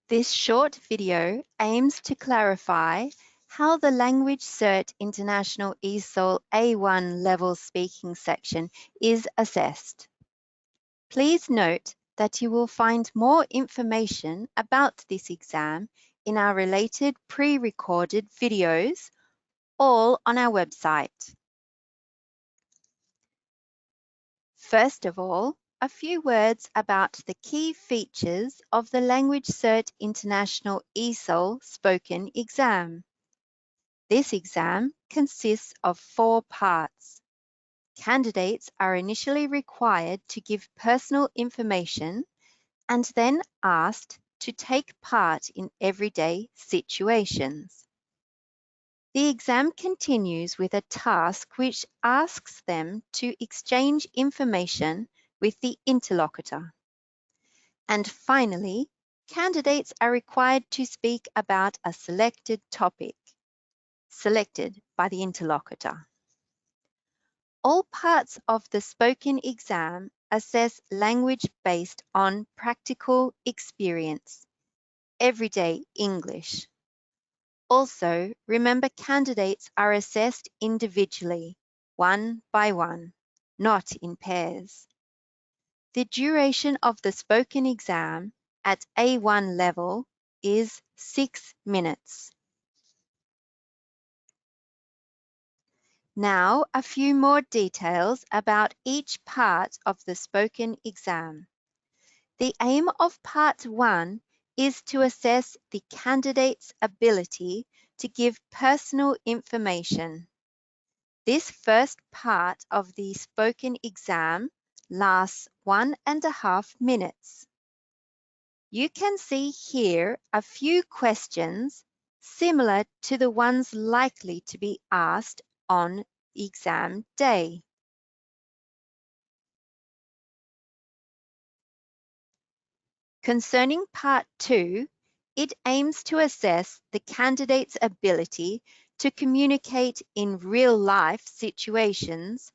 This short video aims to clarify how the LanguageCert International ESOL A1 level speaking section is assessed. Please note that you will find more information about this exam in our related pre-recorded videos, all on our website. First of all, a few words about the key features of the LanguageCert International ESOL spoken exam. This exam consists of 4 parts. Candidates are initially required to give personal information and then asked to take part in everyday situations. The exam continues with a task which asks them to exchange information with the interlocutor. And finally, candidates are required to speak about a selected topic, selected by the interlocutor. All parts of the spoken exam assess language based on practical experience, everyday English. Also, remember candidates are assessed individually, one by one, not in pairs. The duration of the spoken exam at A1 level is 6 minutes. Now, a few more details about each part of the spoken exam. The aim of Part 1 is to assess the candidate's ability to give personal information. This first part of the spoken exam lasts 1.5 minutes. You can see here a few questions similar to the ones likely to be asked on exam day. Concerning Part 2, it aims to assess the candidate's ability to communicate in real-life situations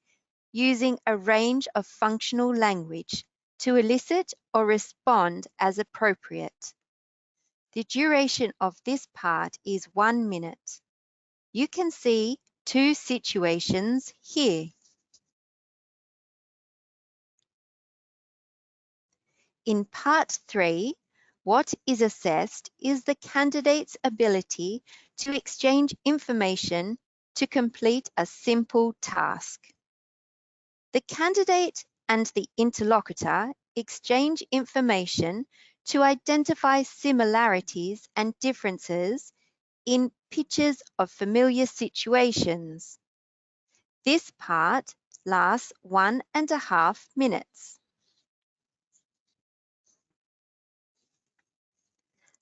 using a range of functional language to elicit or respond as appropriate. The duration of this part is 1 minute. You can see 2 situations here. In Part 3, what is assessed is the candidate's ability to exchange information to complete a simple task. The candidate and the interlocutor exchange information to identify similarities and differences in pictures of familiar situations. This part lasts 1.5 minutes.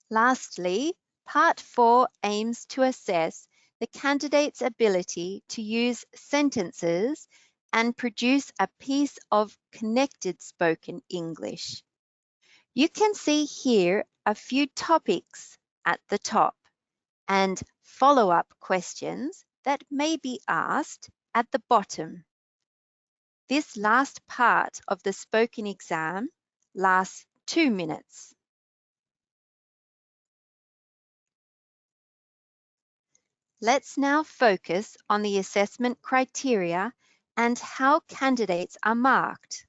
Lastly, Part 4 aims to assess the candidate's ability to use sentences and produce a piece of connected spoken English. You can see here a few topics at the top and follow-up questions that may be asked at the bottom. This last part of the spoken exam lasts 2 minutes. Let's now focus on the assessment criteria and how candidates are marked.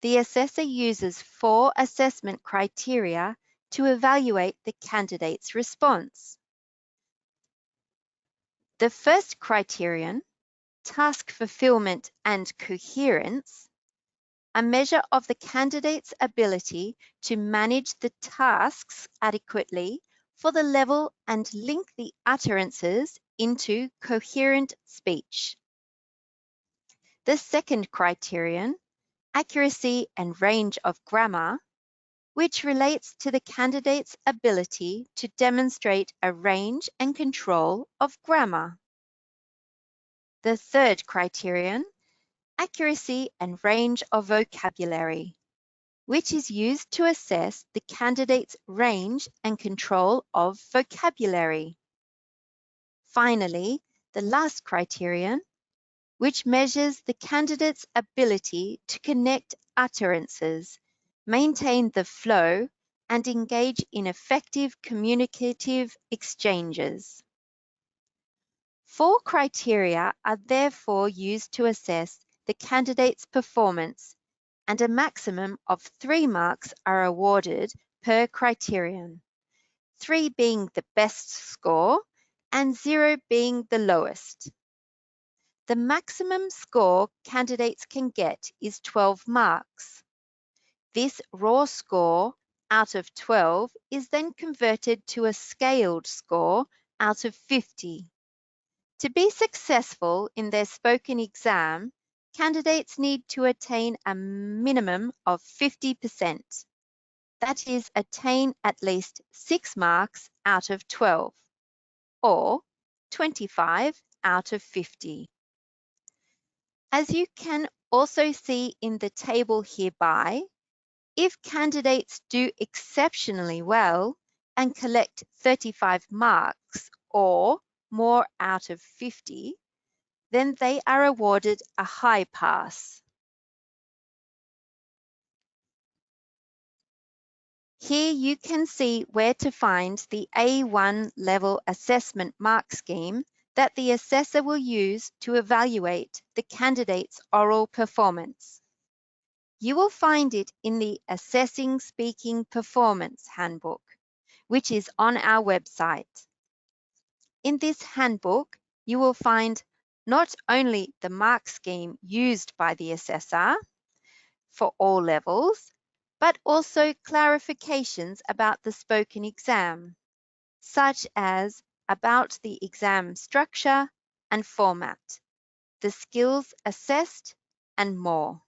The assessor uses 4 assessment criteria to evaluate the candidate's response. The first criterion, task fulfillment and coherence, a measure of the candidate's ability to manage the tasks adequately for the level and link the utterances into coherent speech. The second criterion, accuracy and range of grammar, which relates to the candidate's ability to demonstrate a range and control of grammar. The third criterion, accuracy and range of vocabulary, which is used to assess the candidate's range and control of vocabulary. Finally, the last criterion, which measures the candidate's ability to connect utterances, maintain the flow, and engage in effective communicative exchanges. 4 criteria are therefore used to assess the candidate's performance, and a maximum of 3 marks are awarded per criterion, 3 being the best score and 0 being the lowest. The maximum score candidates can get is 12 marks. This raw score out of 12 is then converted to a scaled score out of 50. To be successful in their spoken exam, candidates need to attain a minimum of 50%. That is, attain at least 6 marks out of 12, or 25 out of 50. As you can also see in the table hereby, if candidates do exceptionally well and collect 35 marks or more out of 50, then they are awarded a high pass. Here you can see where to find the A1 level assessment mark scheme that the assessor will use to evaluate the candidate's oral performance. You will find it in the Assessing Speaking Performance Handbook, which is on our website. In this handbook, you will find not only the mark scheme used by the assessor for all levels, but also clarifications about the spoken exam, such as about the exam structure and format, the skills assessed, and more.